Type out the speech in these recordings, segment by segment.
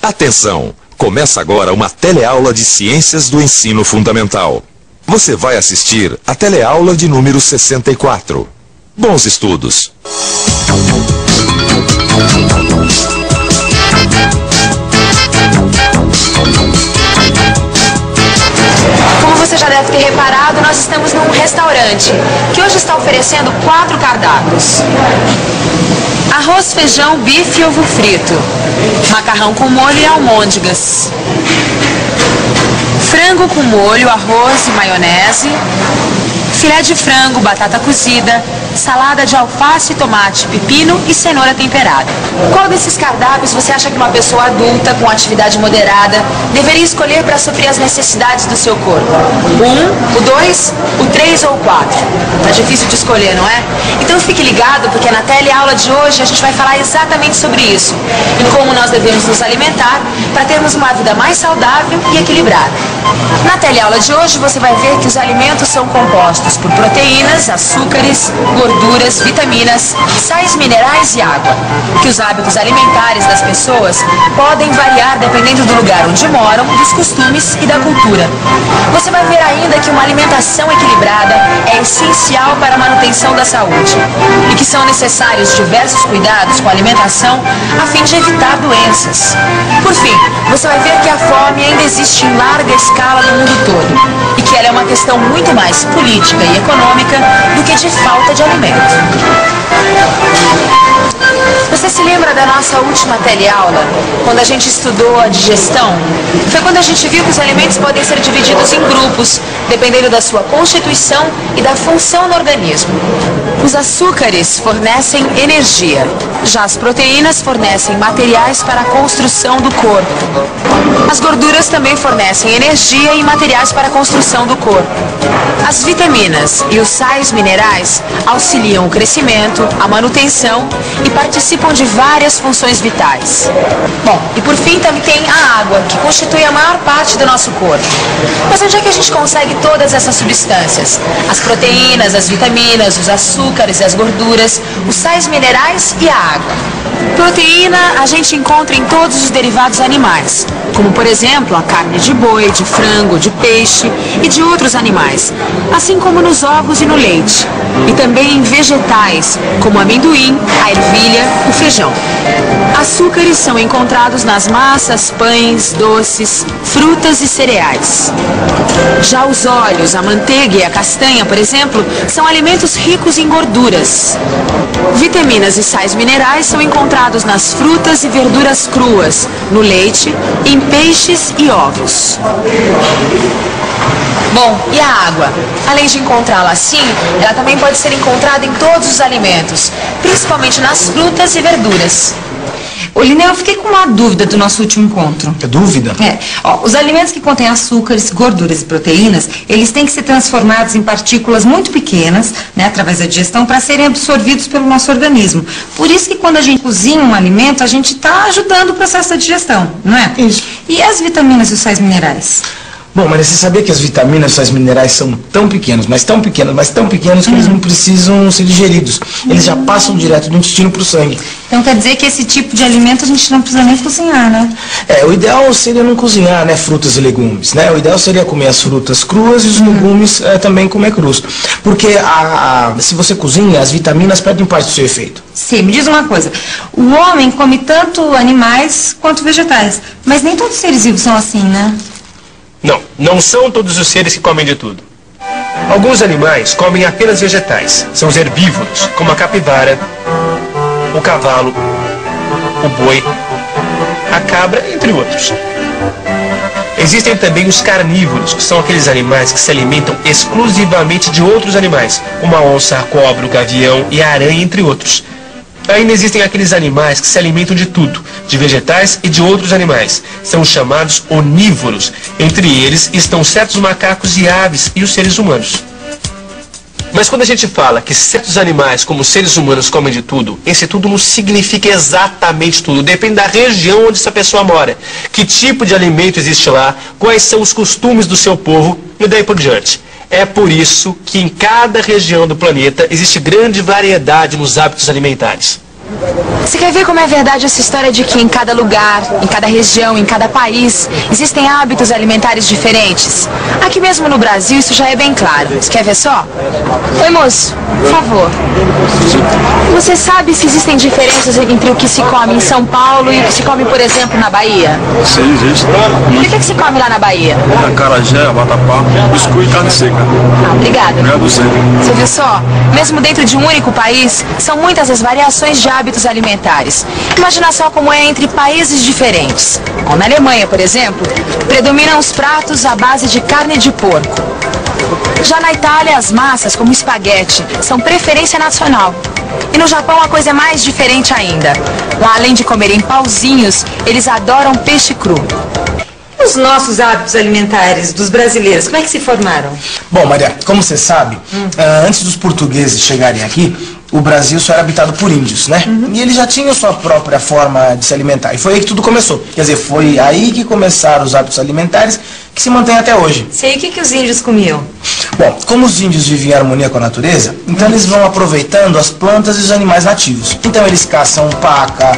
Atenção! Começa agora uma teleaula de Ciências do Ensino Fundamental. Você vai assistir a teleaula de número 64. Bons estudos! Como você já deve ter reparado, nós estamos num restaurante que hoje está oferecendo 4 cardápios. Arroz, feijão, bife e ovo frito. Macarrão com molho e almôndegas. Frango com molho, arroz e maionese. Filé de frango, batata cozida. Salada de alface, tomate, pepino e cenoura temperada. Qual desses cardápios você acha que uma pessoa adulta com atividade moderada deveria escolher para suprir as necessidades do seu corpo? O 2, o 3 ou o 4? Tá difícil de escolher, não é? Então fique ligado, porque na teleaula de hoje a gente vai falar exatamente sobre isso e como nós devemos nos alimentar para termos uma vida mais saudável e equilibrada. Na teleaula de hoje você vai ver que os alimentos são compostos por proteínas, açúcares, gorduras, vitaminas, sais minerais e água. Que os hábitos alimentares das pessoas podem variar dependendo do lugar onde moram, dos costumes e da cultura. Você vai ver ainda que uma alimentação equilibrada é essencial para a manutenção da saúde e que são necessários diversos cuidados com a alimentação a fim de evitar doenças. Por fim, você vai ver que a fome ainda existe em larga escala no mundo todo e que ela é uma questão muito mais política e econômica do que de falta de alimento. Você se lembra da nossa última teleaula, quando a gente estudou a digestão? Foi quando a gente viu que os alimentos podem ser divididos em grupos, dependendo da sua constituição e da função no organismo. Os açúcares fornecem energia, já as proteínas fornecem materiais para a construção do corpo. As gorduras também fornecem energia e materiais para a construção do corpo. As vitaminas e os sais minerais auxiliam o crescimento, a manutenção e participam de várias funções vitais. Bom, e por fim também tem a água, que constitui a maior parte do nosso corpo. Mas onde é que a gente consegue todas essas substâncias? As proteínas, as vitaminas, os açúcares e as gorduras, os sais minerais e a água. Proteína a gente encontra em todos os derivados animais, como por exemplo a carne de boi, de frango, de peixe e de outros animais, assim como nos ovos e no leite, e também em vegetais, como o amendoim, a ervilha, o feijão. Açúcares são encontrados nas massas, pães, doces, frutas e cereais. Já os óleos, a manteiga e a castanha, por exemplo, são alimentos ricos em gorduras. Vitaminas e sais minerais são encontrados nas frutas e verduras cruas, no leite, em peixes e ovos. Bom, e a água? Além de encontrá-la assim, ela também pode ser encontrada em todos os alimentos, principalmente nas frutas e verduras. Ô, Lineu, eu fiquei com uma dúvida do nosso último encontro. É dúvida? Os alimentos que contêm açúcares, gorduras e proteínas, eles têm que ser transformados em partículas muito pequenas, né, através da digestão, para serem absorvidos pelo nosso organismo. Por isso que quando a gente cozinha um alimento, a gente está ajudando o processo da digestão, não é? Isso. E as vitaminas e os sais minerais? Bom, mas você sabia que as vitaminas e sais minerais são tão pequenos, mas tão pequenos que eles não precisam ser digeridos. Eles já passam direto do intestino para o sangue. Então quer dizer que esse tipo de alimento a gente não precisa nem cozinhar, né? O ideal seria não cozinhar, né, frutas e legumes, né? O ideal seria comer as frutas cruas e os legumes também comer crus. Porque se você cozinha, as vitaminas perdem parte do seu efeito. Sim, me diz uma coisa. O homem come tanto animais quanto vegetais, mas nem todos os seres vivos são assim, né? Não são todos os seres que comem de tudo. Alguns animais comem apenas vegetais. São os herbívoros, como a capivara, o cavalo, o boi, a cabra, entre outros. Existem também os carnívoros, que são aqueles animais que se alimentam exclusivamente de outros animais, como a onça, a cobra, o gavião e a aranha, entre outros. Ainda existem aqueles animais que se alimentam de tudo, de vegetais e de outros animais. São os chamados onívoros. Entre eles estão certos macacos e aves e os seres humanos. Mas quando a gente fala que certos animais, como os seres humanos, comem de tudo, esse tudo não significa exatamente tudo. Depende da região onde essa pessoa mora, que tipo de alimento existe lá, quais são os costumes do seu povo e daí por diante. É por isso que em cada região do planeta existe grande variedade nos hábitos alimentares. Você quer ver como é verdade essa história de que em cada lugar, em cada região, em cada país, existem hábitos alimentares diferentes? Aqui mesmo no Brasil isso já é bem claro. Você quer ver só? Oi, moço, por favor. Você sabe se existem diferenças entre o que se come em São Paulo e o que se come, por exemplo, na Bahia? Sim, existe. E o que se come lá na Bahia? Acarajé, vatapá, biscoito e carne seca. Ah, obrigada. Obrigado você. Você viu só? Mesmo dentro de um único país, são muitas as variações de hábitos alimentares. Imagina só como é entre países diferentes. Bom, na Alemanha, por exemplo, predominam os pratos à base de carne de porco. Já na Itália, as massas, como espaguete, são preferência nacional. E no Japão a coisa é mais diferente ainda. Lá, além de comerem pauzinhos, eles adoram peixe cru. Os nossos hábitos alimentares dos brasileiros, como é que se formaram? Bom, Maria, como você sabe, antes dos portugueses chegarem aqui, o Brasil só era habitado por índios, né? E eles já tinham sua própria forma de se alimentar. E foi aí que tudo começou. Quer dizer, foi aí que começaram os hábitos alimentares que se mantêm até hoje. Sei o que os índios comiam. Bom, como os índios viviam em harmonia com a natureza, então eles vão aproveitando as plantas e os animais nativos. Então eles caçam paca,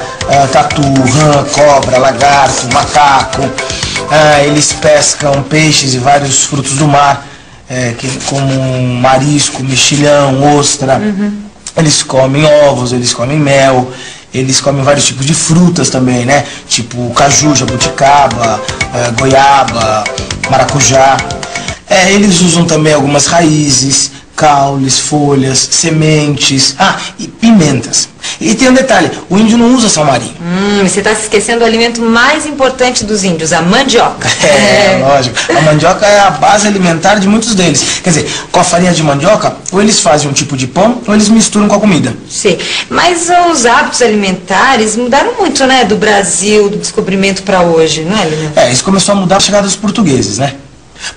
tatu, rã, cobra, lagarto, macaco. Eles pescam peixes e vários frutos do mar, como marisco, mexilhão, ostra. Eles comem ovos, eles comem mel, eles comem vários tipos de frutas também, né? Tipo caju, jabuticaba, goiaba, maracujá. Eles usam também algumas raízes, caules, folhas, sementes, e pimentas. E tem um detalhe, o índio não usa salmarinho. Você está se esquecendo do alimento mais importante dos índios, a mandioca. Lógico. A mandioca é a base alimentar de muitos deles. Quer dizer, com a farinha de mandioca, ou eles fazem um tipo de pão, ou eles misturam com a comida. Sim, mas os hábitos alimentares mudaram muito, né? Do Brasil, do descobrimento para hoje, não é, Lina? Isso começou a mudar com a chegada dos portugueses, né?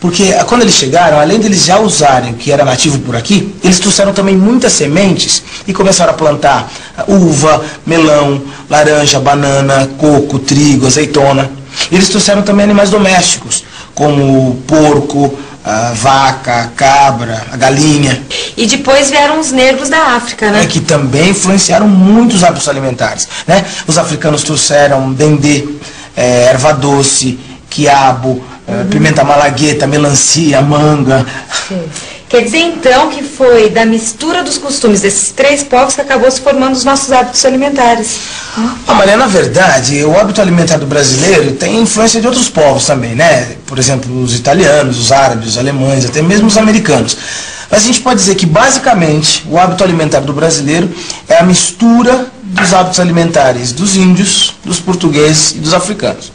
Porque quando eles chegaram, além deles já usarem o que era nativo por aqui, eles trouxeram também muitas sementes e começaram a plantar uva, melão, laranja, banana, coco, trigo, azeitona. Eles trouxeram também animais domésticos, como o porco, a vaca, a cabra, a galinha. E depois vieram os negros da África, né? Que também influenciaram muito os hábitos alimentares, né? Os africanos trouxeram dendê, erva doce, quiabo, pimenta malagueta, melancia, manga. Sim. Quer dizer, então, que foi da mistura dos costumes desses três povos que acabou se formando os nossos hábitos alimentares. Maria, na verdade, o hábito alimentar do brasileiro tem influência de outros povos também, né? Por exemplo, os italianos, os árabes, os alemães, até mesmo os americanos. Mas a gente pode dizer que, basicamente, o hábito alimentar do brasileiro é a mistura dos hábitos alimentares dos índios, dos portugueses e dos africanos.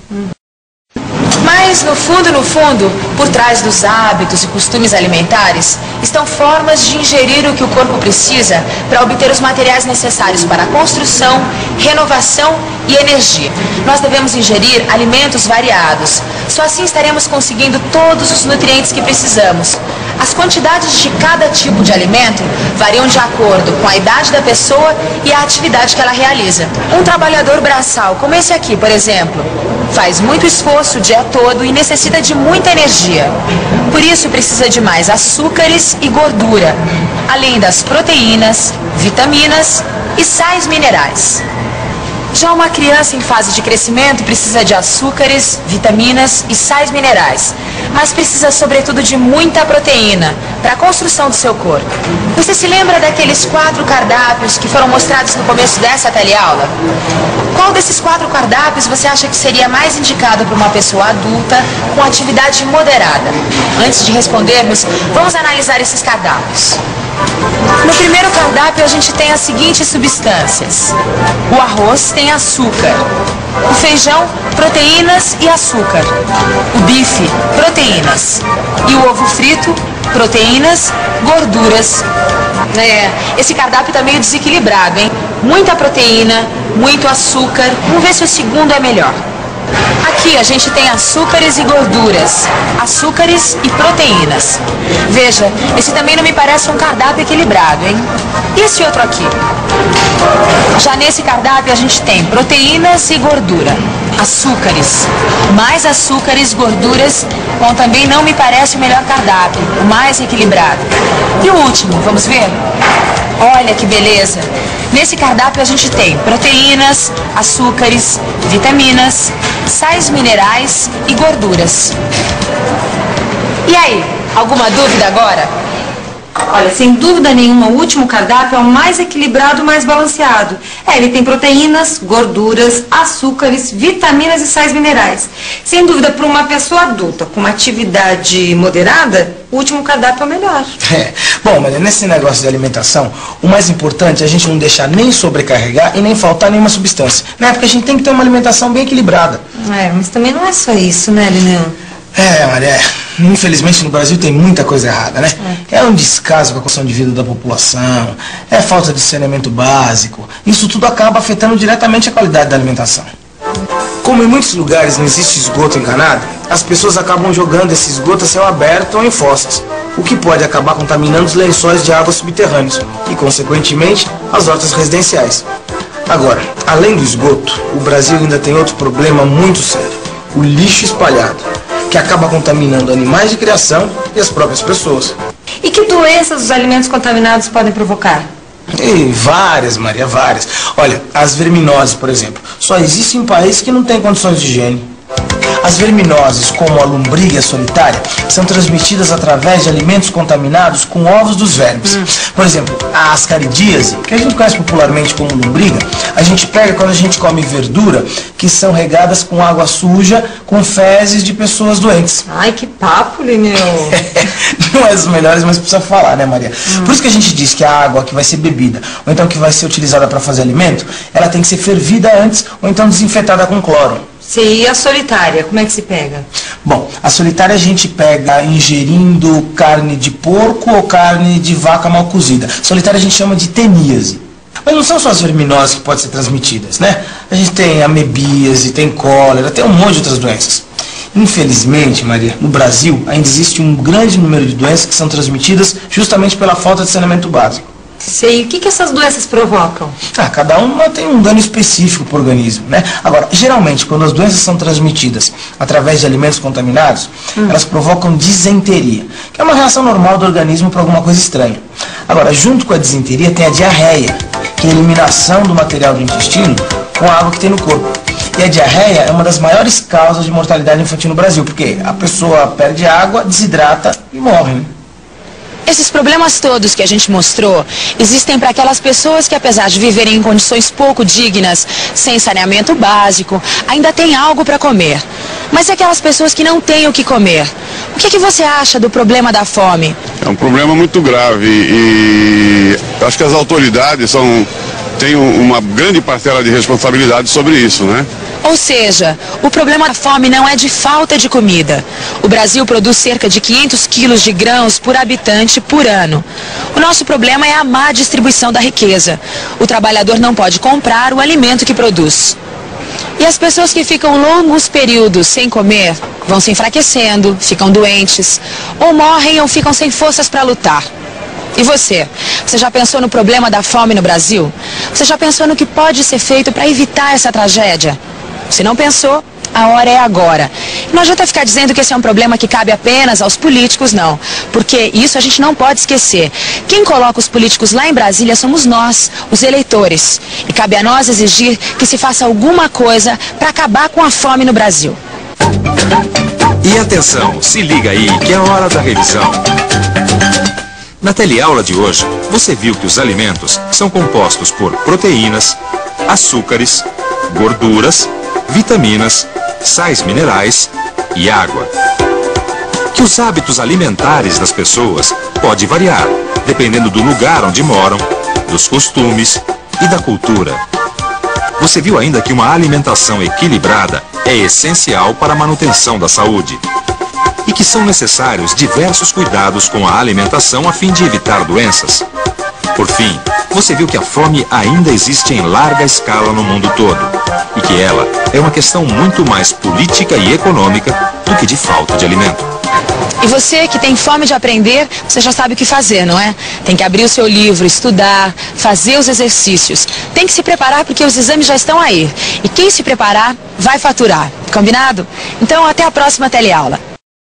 Mas, no fundo, por trás dos hábitos e costumes alimentares, estão formas de ingerir o que o corpo precisa para obter os materiais necessários para a construção, renovação e energia. Nós devemos ingerir alimentos variados. Só assim estaremos conseguindo todos os nutrientes que precisamos. As quantidades de cada tipo de alimento variam de acordo com a idade da pessoa e a atividade que ela realiza. Um trabalhador braçal, como esse aqui, por exemplo, faz muito esforço o dia todo e necessita de muita energia. Por isso precisa de mais açúcares e gordura, além das proteínas, vitaminas e sais minerais. Já uma criança em fase de crescimento precisa de açúcares, vitaminas e sais minerais, mas precisa sobretudo de muita proteína para a construção do seu corpo. Você se lembra daqueles 4 cardápios que foram mostrados no começo dessa teleaula? Qual desses 4 cardápios você acha que seria mais indicado para uma pessoa adulta com atividade moderada? Antes de respondermos, vamos analisar esses cardápios. No primeiro cardápio a gente tem as seguintes substâncias. O arroz tem açúcar, o feijão, proteínas e açúcar, o bife, proteínas, e o ovo frito, proteínas, gorduras. Esse cardápio está meio desequilibrado, hein? Muita proteína, muito açúcar. Vamos ver se o segundo é melhor. Aqui a gente tem açúcares e gorduras, açúcares e proteínas. Veja, esse também não me parece um cardápio equilibrado, hein? E esse outro aqui? Já nesse cardápio a gente tem proteínas e gordura, açúcares. Mais açúcares, gorduras, bom, também não me parece o melhor cardápio, o mais equilibrado. E o último, vamos ver? Olha que beleza! Nesse cardápio a gente tem proteínas, açúcares, vitaminas, sais minerais e gorduras. E aí, alguma dúvida agora? Olha, sem dúvida nenhuma, o último cardápio é o mais equilibrado, mais balanceado. Ele tem proteínas, gorduras, açúcares, vitaminas e sais minerais. Sem dúvida, para uma pessoa adulta com uma atividade moderada, o último cardápio é o melhor. Bom, mas nesse negócio de alimentação, o mais importante é a gente não deixar nem sobrecarregar e nem faltar nenhuma substância, né? Porque a gente tem que ter uma alimentação bem equilibrada. Mas também não é só isso, né, Lineu? Maria, infelizmente no Brasil tem muita coisa errada, né? É um descaso com a condição de vida da população, é falta de saneamento básico. Isso tudo acaba afetando diretamente a qualidade da alimentação. Como em muitos lugares não existe esgoto encanado, as pessoas acabam jogando esse esgoto a céu aberto ou em fossas, o que pode acabar contaminando os lençóis de água subterrâneos e, consequentemente, as hortas residenciais. Agora, além do esgoto, o Brasil ainda tem outro problema muito sério: o lixo espalhado, que acaba contaminando animais de criação e as próprias pessoas. E que doenças os alimentos contaminados podem provocar? E várias, Maria, várias. Olha, as verminoses, por exemplo, só existem em países que não têm condições de higiene. As verminoses, como a lombriga e a solitária, são transmitidas através de alimentos contaminados com ovos dos vermes. Por exemplo, a ascaridíase, que a gente conhece popularmente como lombriga, a gente pega quando a gente come verdura que são regadas com água suja, com fezes de pessoas doentes. Ai, que papo, Lineu! Não é dos melhores, mas precisa falar, né, Maria? Por isso que a gente diz que a água que vai ser bebida, ou então que vai ser utilizada para fazer alimento, ela tem que ser fervida antes, ou então desinfetada com cloro. E a solitária, como é que se pega? Bom, a solitária a gente pega ingerindo carne de porco ou carne de vaca mal cozida. Solitária a gente chama de teníase. Mas não são só as verminoses que podem ser transmitidas, né? A gente tem amebíase, tem cólera, tem um monte de outras doenças. Infelizmente, Maria, no Brasil ainda existe um grande número de doenças que são transmitidas justamente pela falta de saneamento básico. E o que essas doenças provocam? Cada uma tem um dano específico para o organismo, né? Agora, geralmente, quando as doenças são transmitidas através de alimentos contaminados, elas provocam disenteria, que é uma reação normal do organismo para alguma coisa estranha. Agora, junto com a disenteria tem a diarreia, que é a eliminação do material do intestino com a água que tem no corpo. E a diarreia é uma das maiores causas de mortalidade infantil no Brasil, porque a pessoa perde água, desidrata e morre, né? Esses problemas todos que a gente mostrou existem para aquelas pessoas que, apesar de viverem em condições pouco dignas, sem saneamento básico, ainda têm algo para comer. Mas e aquelas pessoas que não têm o que comer? O que você acha do problema da fome? É um problema muito grave e acho que as autoridades têm uma grande parcela de responsabilidade sobre isso, né? Ou seja, o problema da fome não é de falta de comida. O Brasil produz cerca de 500 quilos de grãos por habitante por ano. O nosso problema é a má distribuição da riqueza. O trabalhador não pode comprar o alimento que produz. E as pessoas que ficam longos períodos sem comer vão se enfraquecendo, ficam doentes, ou morrem ou ficam sem forças para lutar. E você? Você já pensou no problema da fome no Brasil? Você já pensou no que pode ser feito para evitar essa tragédia? Se não pensou, a hora é agora. Não adianta ficar dizendo que esse é um problema que cabe apenas aos políticos, não. Porque isso a gente não pode esquecer. Quem coloca os políticos lá em Brasília somos nós, os eleitores. E cabe a nós exigir que se faça alguma coisa para acabar com a fome no Brasil. E atenção, se liga aí que é hora da revisão. Na teleaula de hoje, você viu que os alimentos são compostos por proteínas, açúcares, gorduras, vitaminas, sais minerais e água. Que os hábitos alimentares das pessoas pode variar, dependendo do lugar onde moram, dos costumes e da cultura. Você viu ainda que uma alimentação equilibrada é essencial para a manutenção da saúde e que são necessários diversos cuidados com a alimentação a fim de evitar doenças. Por fim, você viu que a fome ainda existe em larga escala no mundo todo e que ela é uma questão muito mais política e econômica do que de falta de alimento. E você que tem fome de aprender, você já sabe o que fazer, não é? Tem que abrir o seu livro, estudar, fazer os exercícios. Tem que se preparar porque os exames já estão aí. E quem se preparar vai faturar. Combinado? Então até a próxima teleaula.